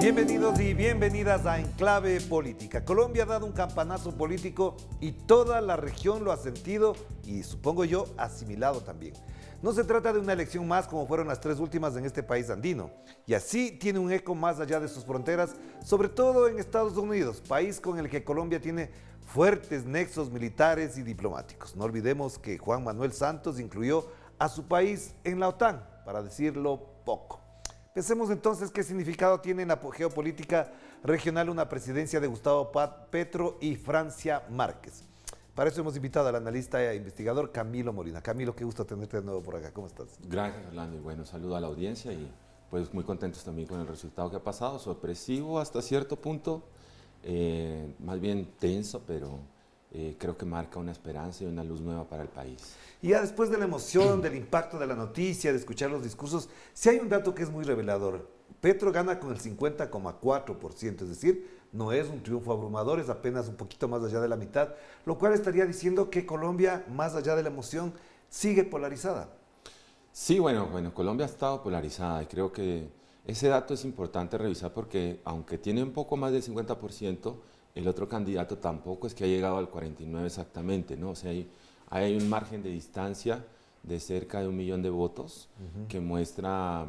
Bienvenidos y bienvenidas a Enclave Política. Colombia ha dado un campanazo político y toda la región lo ha sentido y, supongo yo, asimilado también. No se trata de una elección más como fueron las tres últimas en este país andino, y así tiene un eco más allá de sus fronteras, sobre todo en Estados Unidos, país con el que Colombia tiene fuertes nexos militares y diplomáticos. No olvidemos que Juan Manuel Santos incluyó a su país en la OTAN, para decirlo poco. Pensemos entonces qué significado tiene en la geopolítica regional una presidencia de Gustavo Petro y Francia Márquez. Para eso hemos invitado al analista e investigador Camilo Molina. Camilo, qué gusto tenerte de nuevo por acá. ¿Cómo estás? Gracias, Orlando. Y bueno, saludo a la audiencia y pues muy contentos también con el resultado que ha pasado. Sorpresivo hasta cierto punto, más bien tenso, pero creo que marca una esperanza y una luz nueva para el país. Y ya después de la emoción, del impacto de la noticia, de escuchar los discursos, sí hay un dato que es muy revelador. Petro gana con el 50,4%, es decir, no es un triunfo abrumador, es apenas un poquito más allá de la mitad, lo cual estaría diciendo que Colombia, más allá de la emoción, sigue polarizada. Sí, bueno, Colombia ha estado polarizada y creo que ese dato es importante revisar porque aunque tiene un poco más del 50%, el otro candidato tampoco es que ha llegado al 49% exactamente, ¿no? O sea, hay un margen de distancia de cerca de 1 millón de votos que muestra,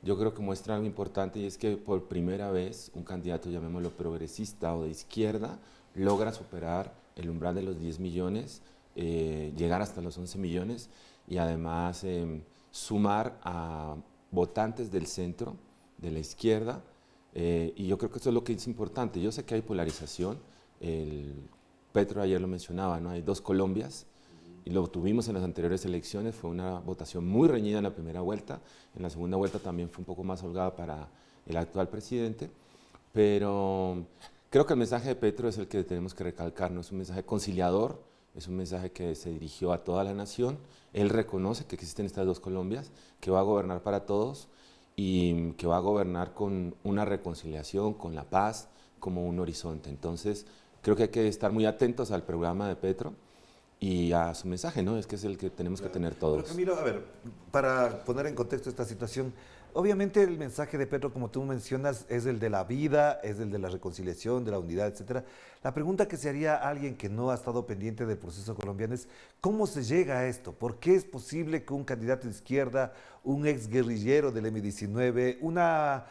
yo creo que muestra algo importante, y es que por primera vez un candidato, llamémoslo progresista o de izquierda, logra superar el umbral de los 10 millones, llegar hasta los 11 millones y además sumar a votantes del centro, de la izquierda, y yo creo que eso es lo que es importante. Yo sé que hay polarización, Petro ayer lo mencionaba, ¿no? Hay dos Colombias, y lo tuvimos en las anteriores elecciones, fue una votación muy reñida en la primera vuelta, en la segunda vuelta también fue un poco más holgada para el actual presidente, pero creo que el mensaje de Petro es el que tenemos que recalcar, ¿no? Es un mensaje conciliador, es un mensaje que se dirigió a toda la nación, él reconoce que existen estas dos Colombias, que va a gobernar para todos y que va a gobernar con una reconciliación, con la paz, como un horizonte. Entonces, creo que hay que estar muy atentos al programa de Petro y a su mensaje, ¿no? Es que es el que tenemos que tener todos. Pero Camilo, a ver, para poner en contexto esta situación, obviamente el mensaje de Petro, como tú mencionas, es el de la vida, es el de la reconciliación, de la unidad, etcétera. La pregunta que se haría a alguien que no ha estado pendiente del proceso colombiano es, ¿cómo se llega a esto? ¿Por qué es posible que un candidato de izquierda, un exguerrillero del M-19, una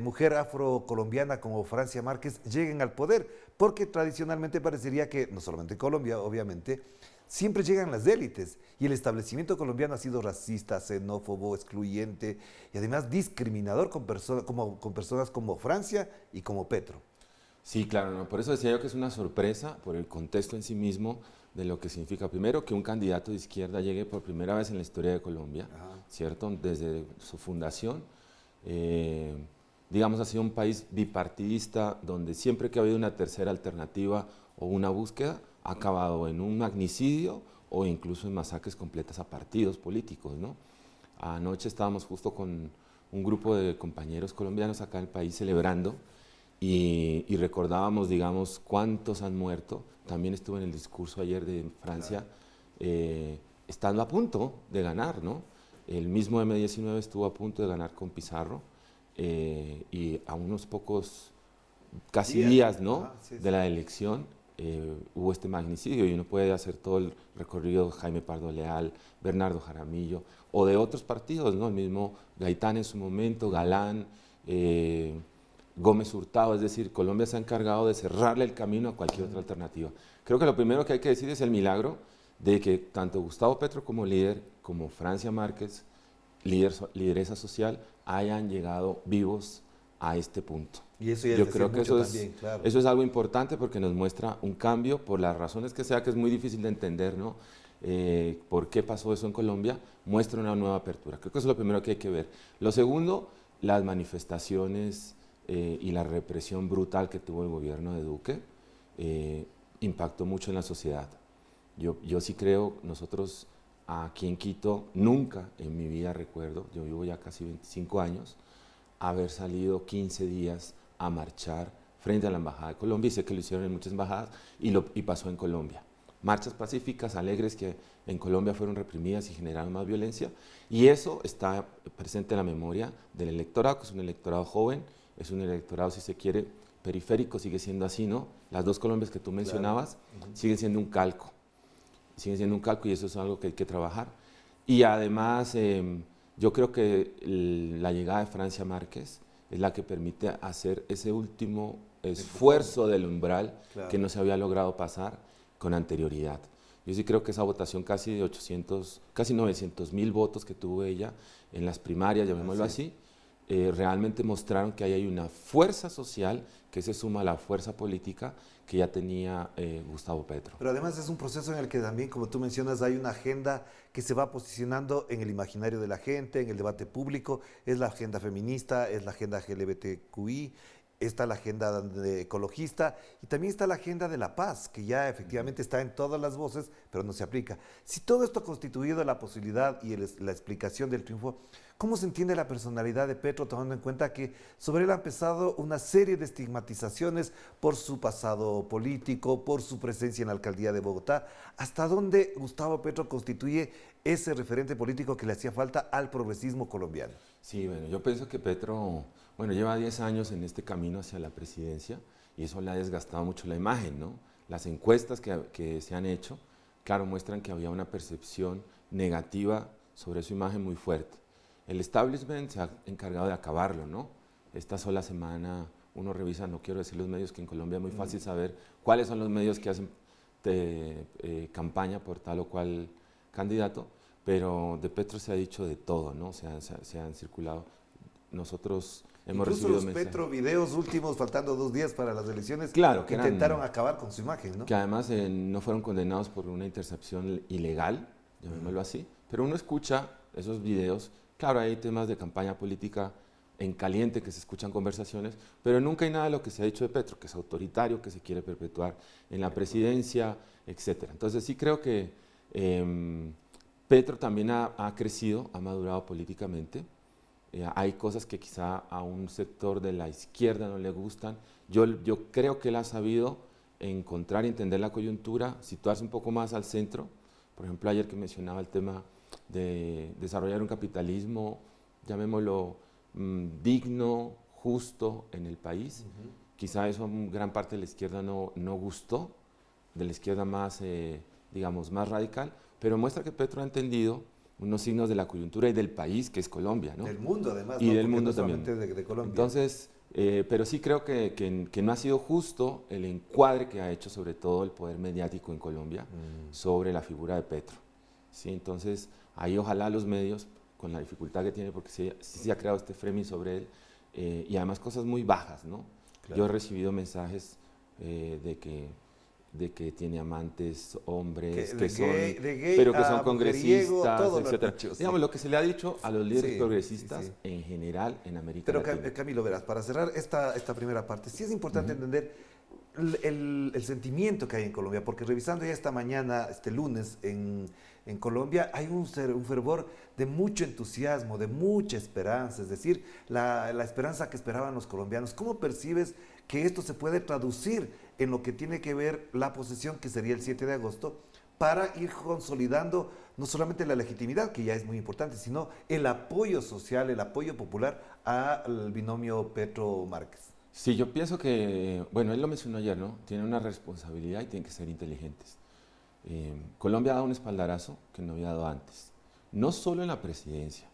mujer afrocolombiana como Francia Márquez lleguen al poder? Porque tradicionalmente parecería que, no solamente en Colombia, obviamente, siempre llegan las élites y el establecimiento colombiano ha sido racista, xenófobo, excluyente y además discriminador con personas como Francia y como Petro. Sí, claro, no, por eso decía yo que es una sorpresa por el contexto en sí mismo de lo que significa, primero, que un candidato de izquierda llegue por primera vez en la historia de Colombia, ¿cierto? Desde su fundación. Digamos, ha sido un país bipartidista donde siempre que ha habido una tercera alternativa o una búsqueda, ha acabado en un magnicidio o incluso en masacres completas a partidos políticos, ¿no? Anoche estábamos justo con un grupo de compañeros colombianos acá en el país celebrando y recordábamos, digamos, cuántos han muerto. También estuve en el discurso ayer de Francia, estando a punto de ganar, ¿no? El mismo M-19 estuvo a punto de ganar con Pizarro y a unos pocos, casi días, ¿no? De la elección, hubo este magnicidio y uno puede hacer todo el recorrido de Jaime Pardo Leal, Bernardo Jaramillo o de otros partidos, ¿no? El mismo Gaitán en su momento, Galán, Gómez Hurtado, es decir, Colombia se ha encargado de cerrarle el camino a cualquier otra alternativa. Creo que lo primero que hay que decir es el milagro de que tanto Gustavo Petro como líder, como Francia Márquez, lideresa social, hayan llegado vivos a este punto. Y eso ya yo creo que claro. Eso es algo importante porque nos muestra un cambio, por las razones que sea, que es muy difícil de entender, ¿no? ¿Por qué pasó eso en Colombia? Muestra una nueva apertura. Creo que eso es lo primero que hay que ver. Lo segundo, las manifestaciones y la represión brutal que tuvo el gobierno de Duque impactó mucho en la sociedad. Yo sí creo, nosotros aquí en Quito, nunca en mi vida recuerdo, yo vivo ya casi 25 años, haber salido 15 días a marchar frente a la Embajada de Colombia, y sé que lo hicieron en muchas embajadas, y pasó en Colombia. Marchas pacíficas, alegres, que en Colombia fueron reprimidas y generaron más violencia, y eso está presente en la memoria del electorado, que es un electorado joven, es un electorado, si se quiere, periférico, sigue siendo así, ¿no? Las dos Colombias que tú mencionabas siguen siendo un calco, y eso es algo que hay que trabajar. Y además, yo creo que la llegada de Francia Márquez es la que permite hacer ese último esfuerzo del umbral que no se había logrado pasar con anterioridad. Yo sí creo que esa votación casi de 900.000 votos que tuvo ella en las primarias, llamémoslo así, realmente mostraron que ahí hay una fuerza social que se suma a la fuerza política que ya tenía Gustavo Petro. Pero además es un proceso en el que también, como tú mencionas, hay una agenda que se va posicionando en el imaginario de la gente, en el debate público. Es la agenda feminista, es la agenda LGBTQI, está la agenda ecologista y también está la agenda de la paz, que ya efectivamente está en todas las voces, pero no se aplica. Si todo esto ha constituido la posibilidad y la explicación del triunfo, ¿cómo se entiende la personalidad de Petro, tomando en cuenta que sobre él ha empezado una serie de estigmatizaciones por su pasado político, por su presencia en la alcaldía de Bogotá? ¿Hasta dónde Gustavo Petro constituye ese referente político que le hacía falta al progresismo colombiano? Sí, bueno, yo pienso que Petro, bueno, lleva 10 años en este camino hacia la presidencia y eso le ha desgastado mucho la imagen, ¿no? Las encuestas que se han hecho, claro, muestran que había una percepción negativa sobre su imagen muy fuerte. El establishment se ha encargado de acabarlo, ¿no? Esta sola semana uno revisa, no quiero decir los medios, que en Colombia es muy fácil saber cuáles son los medios que hacen campaña por tal o cual candidato, pero de Petro se ha dicho de todo, ¿no? Se han circulado. Nosotros hemos Incluso recibido los mensajes. Petro videos últimos, faltando 2 días para las elecciones, Claro, que intentaron acabar con su imagen, ¿no? Que además no fueron condenados por una intercepción ilegal, llamémoslo así, pero uno escucha esos videos. Claro, hay temas de campaña política en caliente, que se escuchan conversaciones, pero nunca hay nada de lo que se ha dicho de Petro, que es autoritario, que se quiere perpetuar en la presidencia, etc. Entonces sí creo que Petro también ha crecido, ha madurado políticamente. Hay cosas que quizá a un sector de la izquierda no le gustan. Yo creo que él ha sabido encontrar y entender la coyuntura, situarse un poco más al centro. Por ejemplo, ayer que mencionaba el tema de desarrollar un capitalismo, llamémoslo digno, justo en el país. Quizá eso a gran parte de la izquierda no gustó, de la izquierda más, digamos, más radical, pero muestra que Petro ha entendido unos signos de la coyuntura y del país, que es Colombia, ¿no? Del mundo, además, y ¿no? del Porque mundo no solamente también. de Colombia. Entonces, pero sí creo que no ha sido justo el encuadre que ha hecho sobre todo el poder mediático en Colombia sobre la figura de Petro. ¿Sí? Entonces, ahí ojalá los medios, con la dificultad que tiene, porque sí se ha creado este framing sobre él, y además cosas muy bajas, ¿no? Claro. Yo he recibido mensajes de que tiene amantes, hombres, pero que son congresistas, etc. Sí. Digamos, lo que se le ha dicho a los líderes progresistas en general en América Latina. Pero Camilo, verás, para cerrar esta primera parte, sí es importante entender el sentimiento que hay en Colombia, porque revisando ya esta mañana, este lunes, en Colombia hay un fervor de mucho entusiasmo, de mucha esperanza, es decir, la esperanza que esperaban los colombianos. ¿Cómo percibes que esto se puede traducir en lo que tiene que ver la posesión, que sería el 7 de agosto, para ir consolidando no solamente la legitimidad, que ya es muy importante, sino el apoyo social, el apoyo popular al binomio Petro-Márquez? Sí, yo pienso que, bueno, él lo mencionó ayer, ¿no? Tienen una responsabilidad y tienen que ser inteligentes. Colombia ha dado un espaldarazo que no había dado antes. No solo en la presidencia,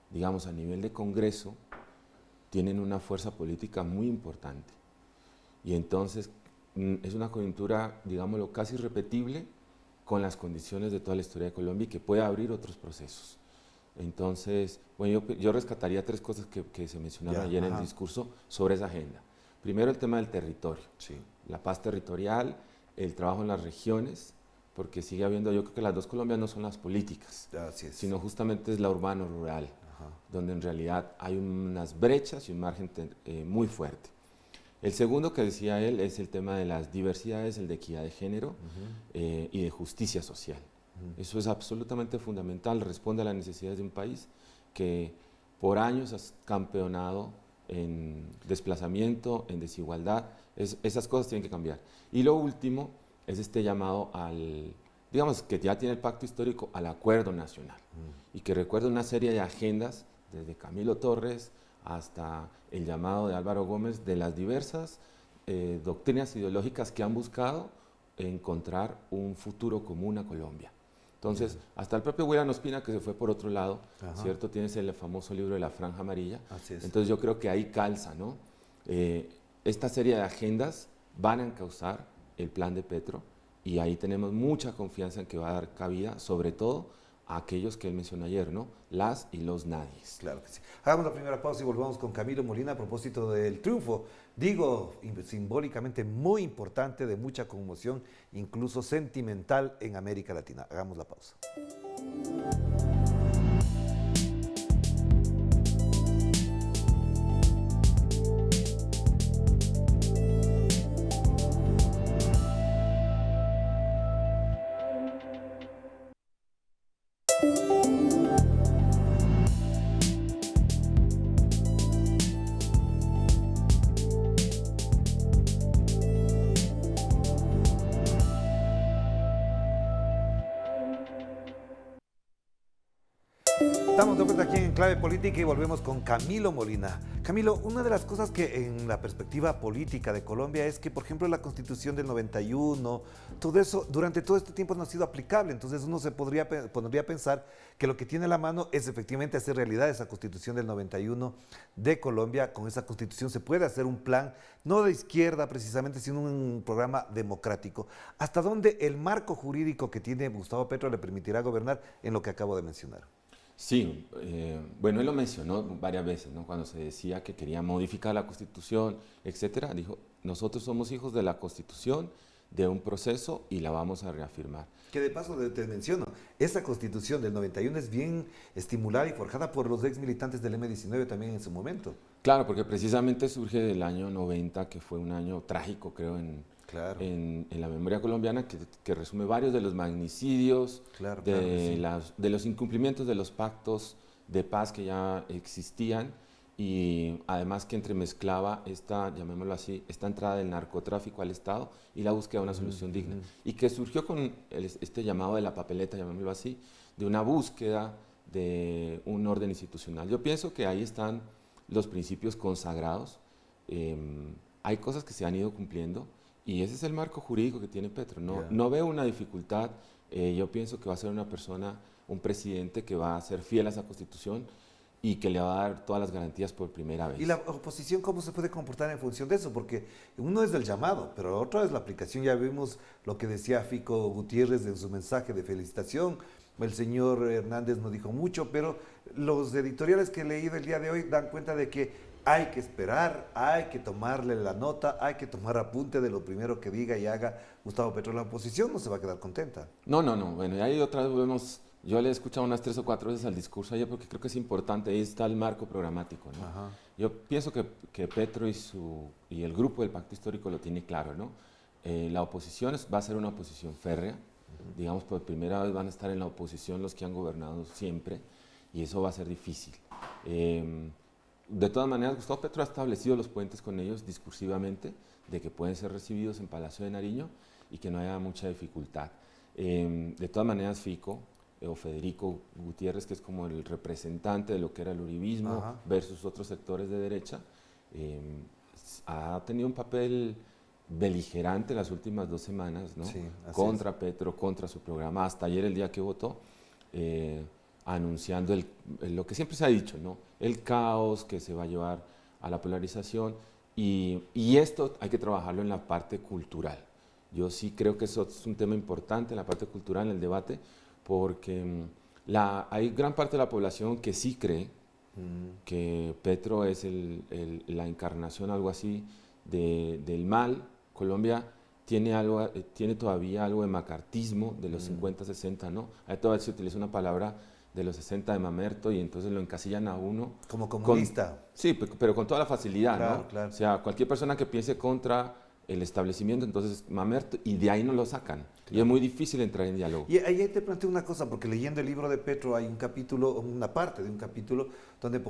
digamos, a nivel de Congreso, tienen una fuerza política muy importante. Y entonces es una coyuntura, digámoslo, casi irrepetible con las condiciones de toda la historia de Colombia y que puede abrir otros procesos. Entonces, bueno, yo rescataría 3 cosas que se mencionaron ayer en el discurso sobre esa agenda. Primero, el tema del territorio, la paz territorial, el trabajo en las regiones, porque sigue habiendo, yo creo que las 2 Colombias no son las políticas, sino justamente es la urbano-rural, donde en realidad hay unas brechas y un margen muy fuerte. El segundo que decía él es el tema de las diversidades, el de equidad de género y de justicia social. Eso es absolutamente fundamental, responde a las necesidades de un país que por años ha campeonado en desplazamiento, en desigualdad. Esas cosas tienen que cambiar. Y lo último es este llamado al, digamos, que ya tiene el pacto histórico, al acuerdo nacional. Y que recuerda una serie de agendas, desde Camilo Torres hasta el llamado de Álvaro Gómez, de las diversas doctrinas ideológicas que han buscado encontrar un futuro común a Colombia. Entonces, hasta el propio William Ospina, que se fue por otro lado, ¿cierto? Tienes el famoso libro de La Franja Amarilla. Así es. Entonces, yo creo que ahí calza, ¿no? Esta serie de agendas van a encauzar el plan de Petro y ahí tenemos mucha confianza en que va a dar cabida, sobre todo a aquellos que él mencionó ayer, ¿no? Las y los nadies. Claro que sí. Hagamos la primera pausa y volvamos con Camilo Molina a propósito del triunfo, digo, simbólicamente muy importante, de mucha conmoción, incluso sentimental en América Latina. Hagamos la pausa. Estamos de vuelta aquí en Clave Política y volvemos con Camilo Molina. Camilo, una de las cosas que en la perspectiva política de Colombia es que, por ejemplo, la Constitución del 91, todo eso durante todo este tiempo no ha sido aplicable. Entonces uno se pondría a pensar que lo que tiene a la mano es efectivamente hacer realidad esa Constitución del 91 de Colombia. Con esa Constitución se puede hacer un plan, no de izquierda precisamente, sino un programa democrático. ¿Hasta dónde el marco jurídico que tiene Gustavo Petro le permitirá gobernar en lo que acabo de mencionar? Sí, bueno, él lo mencionó varias veces, ¿no? Cuando se decía que quería modificar la Constitución, etcétera, dijo, nosotros somos hijos de la Constitución, de un proceso y la vamos a reafirmar. Que de paso te menciono, esa Constitución del 91 es bien estimulada y forjada por los ex militantes del M-19 también en su momento. Claro, porque precisamente surge del año 90, que fue un año trágico, creo, en la memoria colombiana, que resume varios de los magnicidios, de los incumplimientos de los pactos de paz que ya existían y además que entremezclaba esta, llamémoslo así, esta entrada del narcotráfico al Estado y la búsqueda de una solución digna. Y que surgió con este llamado de la papeleta, llamémoslo así, de una búsqueda de un orden institucional. Yo pienso que ahí están los principios consagrados. Hay cosas que se han ido cumpliendo y ese es el marco jurídico que tiene Petro. No veo una dificultad. Yo pienso que va a ser una persona, un presidente que va a ser fiel a esa Constitución y que le va a dar todas las garantías por primera vez. ¿Y la oposición cómo se puede comportar en función de eso? Porque uno es del llamado, pero otro es la aplicación. Ya vimos lo que decía Fico Gutiérrez en su mensaje de felicitación. El señor Hernández no dijo mucho, pero los editoriales que he leído el día de hoy dan cuenta de que hay que esperar, hay que tomarle la nota, hay que tomar apunte de lo primero que diga y haga Gustavo Petro. La oposición no se va a quedar contenta. No. Bueno, y ahí otra vez volvemos. Yo le he escuchado unas 3 o 4 veces al discurso ayer porque creo que es importante, ahí está el marco programático, ¿no? Yo pienso que Petro y el grupo del Pacto Histórico lo tiene claro, ¿no? La oposición va a ser una oposición férrea, digamos, por primera vez van a estar en la oposición los que han gobernado siempre y eso va a ser difícil. De todas maneras, Gustavo Petro ha establecido los puentes con ellos discursivamente, de que pueden ser recibidos en Palacio de Nariño y que no haya mucha dificultad. De todas maneras, Fico o Federico Gutiérrez, que es como el representante de lo que era el uribismo versus otros sectores de derecha, ha tenido un papel beligerante las últimas 2 semanas, ¿no? Sí, contra Petro, contra su programa, hasta ayer el día que votó, anunciando lo que siempre se ha dicho, ¿no? El caos que se va a llevar a la polarización y esto hay que trabajarlo en la parte cultural. Yo sí creo que eso es un tema importante en la parte cultural, en el debate, porque hay gran parte de la población que sí cree que Petro es la encarnación, algo así, del mal. Colombia tiene todavía algo de macartismo de los 50, 60, ¿no? Ahí todavía se utiliza una palabra de los 60 de Mamerto y entonces lo encasillan a uno. Como comunista. Sí, pero con toda la facilidad, claro, ¿no? Claro. O sea, cualquier persona que piense contra el establecimiento, entonces Mamerto, y de ahí no lo sacan. Y es muy difícil entrar en diálogo. Y ahí te planteo una cosa, porque leyendo el libro de Petro hay un capítulo, una parte de un capítulo, donde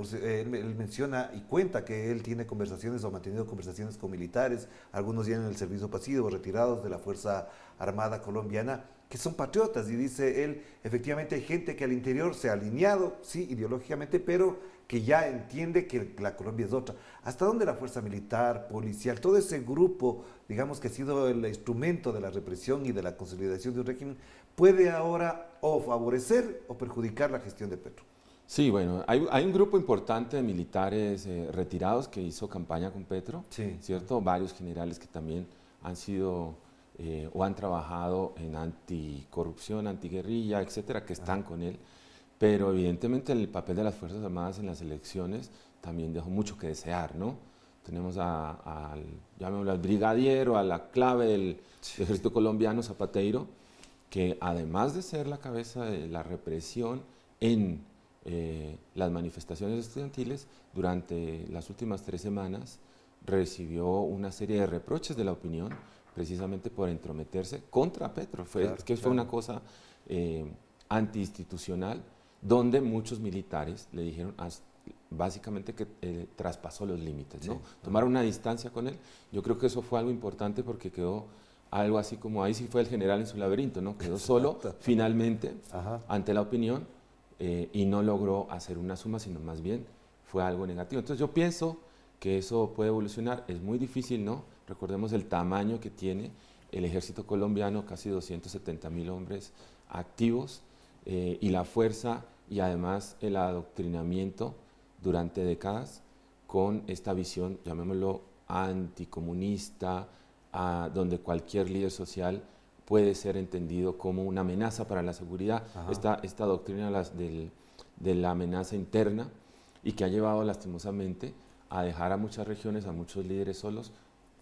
él menciona y cuenta que él tiene conversaciones o ha mantenido conversaciones con militares, algunos ya en el servicio pasivo, retirados de la Fuerza Armada colombiana, que son patriotas. Y dice él, efectivamente hay gente que al interior se ha alineado, sí, ideológicamente, pero que ya entiende que la Colombia es otra. ¿Hasta dónde la fuerza militar, policial, todo ese grupo, digamos que ha sido el instrumento de la represión y de la consolidación de un régimen, puede ahora o favorecer o perjudicar la gestión de Petro? Sí, bueno, hay un grupo importante de militares retirados que hizo campaña con Petro, Sí. ¿cierto? Varios generales que también han sido o han trabajado en anticorrupción, antiguerrilla, etcétera, que están con él. Pero evidentemente el papel de las Fuerzas Armadas en las elecciones también dejó mucho que desear, ¿no? Tenemos llamémoslo al brigadier o a la clave del ejército colombiano, Zapateiro, que además de ser la cabeza de la represión en las manifestaciones estudiantiles, durante las últimas 3 semanas recibió una serie de reproches de la opinión, precisamente por entrometerse contra Petro. Fue una cosa antiinstitucional, donde muchos militares le dijeron básicamente que traspasó los límites, ¿no? Tomaron una distancia con él. Yo creo que eso fue algo importante porque quedó algo así como, ahí sí fue el general en su laberinto, ¿no? Quedó solo finalmente ante la opinión y no logró hacer una suma, sino más bien fue algo negativo. Entonces yo pienso que eso puede evolucionar. Es muy difícil, ¿no? Recordemos el tamaño que tiene el ejército colombiano, casi 270.000 hombres activos, y la fuerza y además el adoctrinamiento durante décadas con esta visión, llamémoslo anticomunista, donde cualquier líder social puede ser entendido como una amenaza para la seguridad. Esta doctrina de la amenaza interna, y que ha llevado lastimosamente a dejar a muchas regiones, a muchos líderes solos.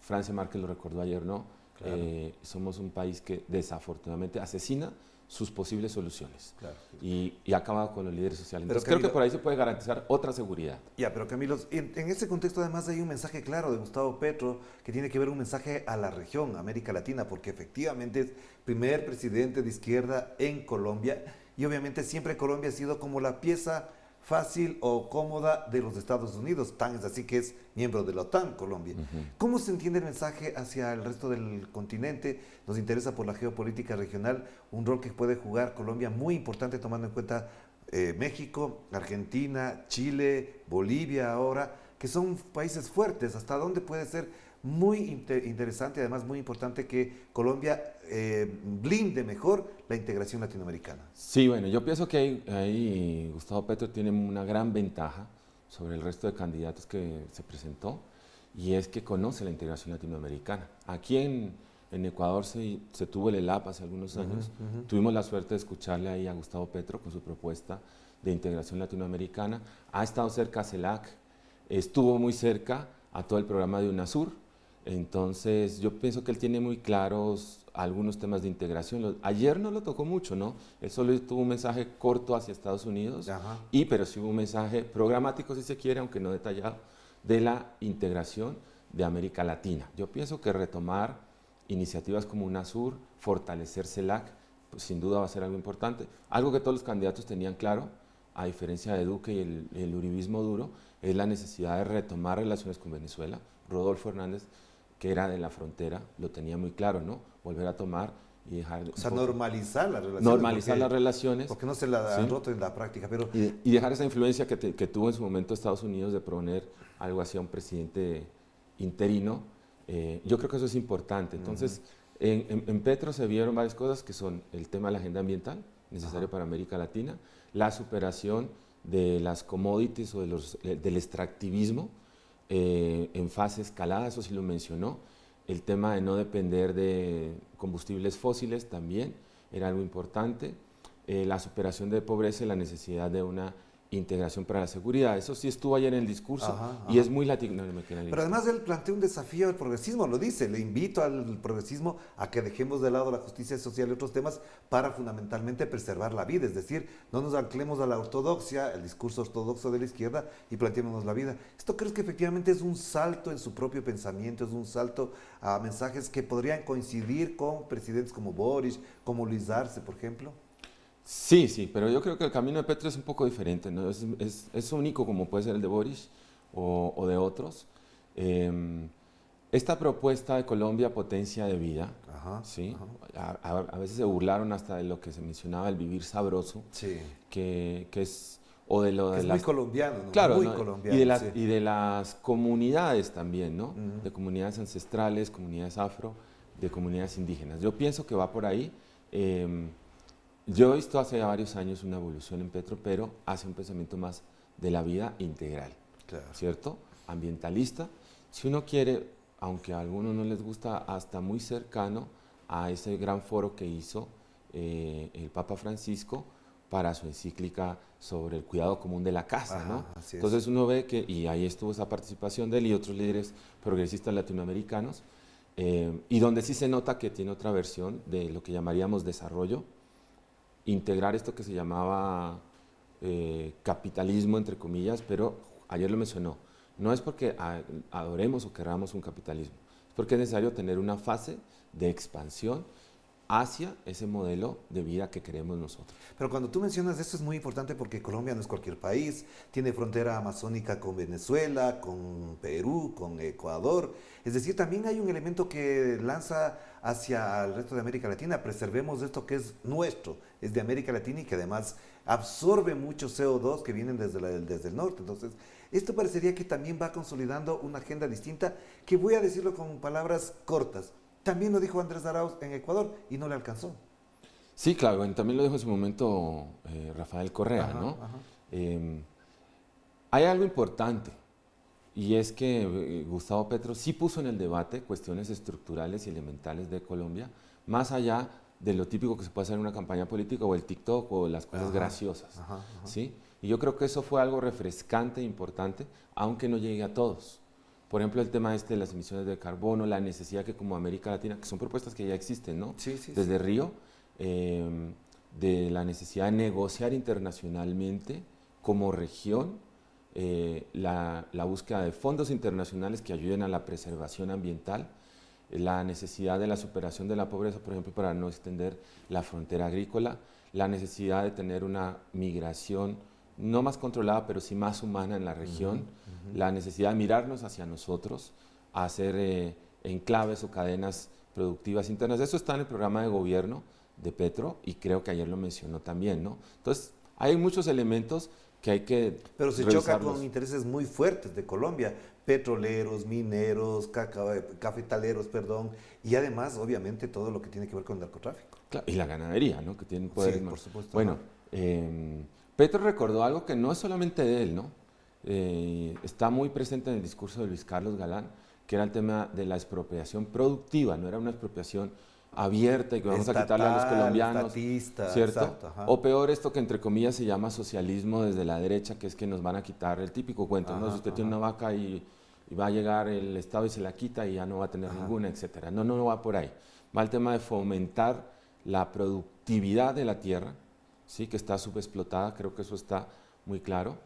Francia Márquez lo recordó ayer, ¿no? Claro. Somos un país que desafortunadamente asesina sus posibles soluciones, claro, sí. y ha acabado con los líderes sociales. Entonces Camilo, creo que por ahí se puede garantizar otra seguridad. Ya, pero Camilo, en ese contexto además hay un mensaje claro de Gustavo Petro que tiene que ver un mensaje a la región, América Latina, porque efectivamente es primer presidente de izquierda en Colombia y obviamente siempre Colombia ha sido como la pieza fácil o cómoda de los Estados Unidos, tan es así que es miembro de la OTAN, Colombia. ¿Cómo se entiende el mensaje hacia el resto del continente? Nos interesa por la geopolítica regional, un rol que puede jugar Colombia muy importante tomando en cuenta México, Argentina, Chile, Bolivia ahora, que son países fuertes. ¿Hasta dónde puede ser muy interesante, además muy importante que Colombia blinde mejor la integración latinoamericana? Sí, bueno, yo pienso que ahí Gustavo Petro tiene una gran ventaja sobre el resto de candidatos que se presentó, y es que conoce la integración latinoamericana. Aquí en Ecuador se tuvo el ELAP hace algunos años. Tuvimos la suerte de escucharle ahí a Gustavo Petro con su propuesta de integración latinoamericana. Ha estado cerca a CELAC, estuvo muy cerca a todo el programa de UNASUR. Entonces yo pienso que él tiene muy claros algunos temas de integración. Ayer no lo tocó mucho, ¿no? Él solo tuvo un mensaje corto hacia Estados Unidos, pero sí hubo un mensaje programático, si se quiere, aunque no detallado, de la integración de América Latina. Yo pienso que retomar iniciativas como UNASUR, fortalecer CELAC, pues sin duda va a ser algo importante. Algo que todos los candidatos tenían claro, a diferencia de Duque y el uribismo duro, es la necesidad de retomar relaciones con Venezuela. Rodolfo Hernández, que era de la frontera, lo tenía muy claro, ¿no? Volver a tomar y dejar... O sea, normalizar las relaciones. Normalizar las relaciones. Porque no se la han roto en la práctica, pero... Y dejar esa influencia que tuvo en su momento Estados Unidos de proponer algo así a un presidente interino. Yo creo que eso es importante. Entonces, en Petro se vieron varias cosas que son el tema de la agenda ambiental, necesario para América Latina, la superación de las commodities o del extractivismo, en fase escalada, eso sí lo mencionó. El tema de no depender de combustibles fósiles también era algo importante. La superación de pobreza y la necesidad de una integración para la seguridad. Eso sí estuvo ayer en el discurso y es muy latino. No, pero además él plantea un desafío al progresismo, lo dice, le invito al progresismo a que dejemos de lado la justicia social y otros temas para fundamentalmente preservar la vida, es decir, no nos anclemos a la ortodoxia, el discurso ortodoxo de la izquierda y planteémonos la vida. ¿Esto crees que efectivamente es un salto en su propio pensamiento, es un salto a mensajes que podrían coincidir con presidentes como Boris, como Luis Arce, por ejemplo? Sí, sí, pero yo creo que el camino de Petro es un poco diferente, ¿no? Es único como puede ser el de Boris o de otros. Esta propuesta de Colombia potencia de vida, ¿sí? A veces se burlaron hasta de lo que se mencionaba, el vivir sabroso, Sí. que es... O de lo Que de es las, muy colombiano, ¿no? claro, Muy ¿no? colombiano. Sí. Y de las comunidades también, ¿no? De comunidades ancestrales, comunidades afro, de comunidades indígenas. Yo pienso que va por ahí. Yo he visto hace ya varios años una evolución en Petro, pero hace un pensamiento más de la vida integral, Claro. ¿cierto? Ambientalista. Si uno quiere, aunque a algunos no les gusta, hasta muy cercano a ese gran foro que hizo el Papa Francisco para su encíclica sobre el cuidado común de la casa, ¿no? Entonces uno ve que, y ahí estuvo esa participación de él y otros líderes progresistas latinoamericanos, y donde sí se nota que tiene otra versión de lo que llamaríamos desarrollo, integrar esto que se llamaba capitalismo, entre comillas, pero ayer lo mencionó, no es porque adoremos o queramos un capitalismo, es porque es necesario tener una fase de expansión hacia ese modelo de vida que queremos nosotros. Pero cuando tú mencionas esto es muy importante porque Colombia no es cualquier país, tiene frontera amazónica con Venezuela, con Perú, con Ecuador, es decir, también hay un elemento que lanza hacia el resto de América Latina, preservemos esto que es nuestro, es de América Latina y que además absorbe mucho CO2 que vienen desde el norte, entonces esto parecería que también va consolidando una agenda distinta, que voy a decirlo con palabras cortas. También lo dijo Andrés Arauz en Ecuador y no le alcanzó. Sí, claro, bueno, también lo dijo en su momento Rafael Correa, ¿no? Hay algo importante y es que Gustavo Petro sí puso en el debate cuestiones estructurales y elementales de Colombia, más allá de lo típico que se puede hacer en una campaña política o el TikTok o las cosas graciosas, ¿sí? Y yo creo que eso fue algo refrescante e importante, aunque no llegue a todos. Por ejemplo, el tema de las emisiones de carbono, la necesidad que como América Latina, que son propuestas que ya existen, ¿no? Sí, sí, Desde Río, de la necesidad de negociar internacionalmente como región la búsqueda de fondos internacionales que ayuden a la preservación ambiental, la necesidad de la superación de la pobreza, por ejemplo, para no extender la frontera agrícola, la necesidad de tener una migración no más controlada, pero sí más humana en la región, la necesidad de mirarnos hacia nosotros, hacer enclaves o cadenas productivas internas. Eso está en el programa de gobierno de Petro y creo que ayer lo mencionó también, ¿no? Entonces, hay muchos elementos que hay que Pero se choca con intereses muy fuertes de Colombia, petroleros, mineros, cafetaleros, perdón, y además, obviamente, todo lo que tiene que ver con el narcotráfico. Claro, y la ganadería, ¿no? Que tienen poder. Sí, por supuesto. Bueno, Petro recordó algo que no es solamente de él, ¿no? Está muy presente en el discurso de Luis Carlos Galán, que era el tema de la expropiación productiva, no era una expropiación abierta y que vamos a quitarle a los colombianos, estatista, ¿cierto? Exacto, O peor, esto que entre comillas se llama socialismo desde la derecha, que es que nos van a quitar el típico cuento, ¿no? Si usted tiene una vaca y va a llegar el Estado y se la quita y ya no va a tener ninguna, etcétera. No, no va por ahí. Va el tema de fomentar la productividad de la tierra, ¿sí? Que está subexplotada, creo que eso está muy claro.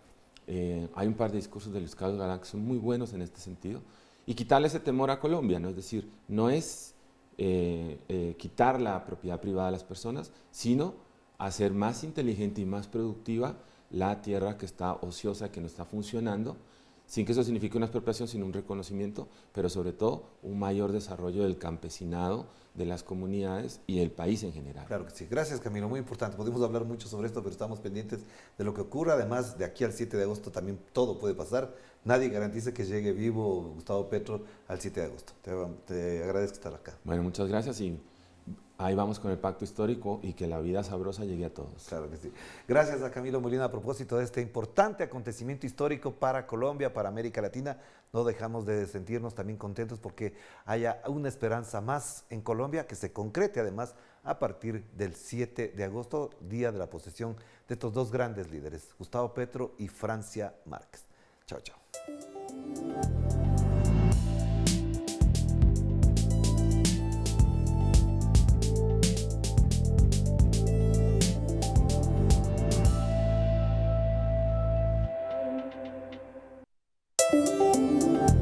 Hay un par de discursos de Luis Carlos Galán que son muy buenos en este sentido. Y quitarle ese temor a Colombia, ¿no? Es decir, no es quitar la propiedad privada de las personas, sino hacer más inteligente y más productiva la tierra que está ociosa, que no está funcionando, sin que eso signifique una expropiación, sino un reconocimiento, pero sobre todo un mayor desarrollo del campesinado, de las comunidades y del país en general. Claro que sí. Gracias, Camilo. Muy importante. Podemos hablar mucho sobre esto, pero estamos pendientes de lo que ocurra. Además, de aquí al 7 de agosto también todo puede pasar. Nadie garantiza que llegue vivo Gustavo Petro al 7 de agosto. Te agradezco estar acá. Bueno, muchas gracias y ahí vamos con el pacto histórico y que la vida sabrosa llegue a todos. Claro que sí. Gracias a Camilo Molina a propósito de este importante acontecimiento histórico para Colombia, para América Latina. No dejamos de sentirnos también contentos porque haya una esperanza más en Colombia que se concrete además a partir del 7 de agosto, día de la posesión de estos dos grandes líderes, Gustavo Petro y Francia Márquez. Chao, chao.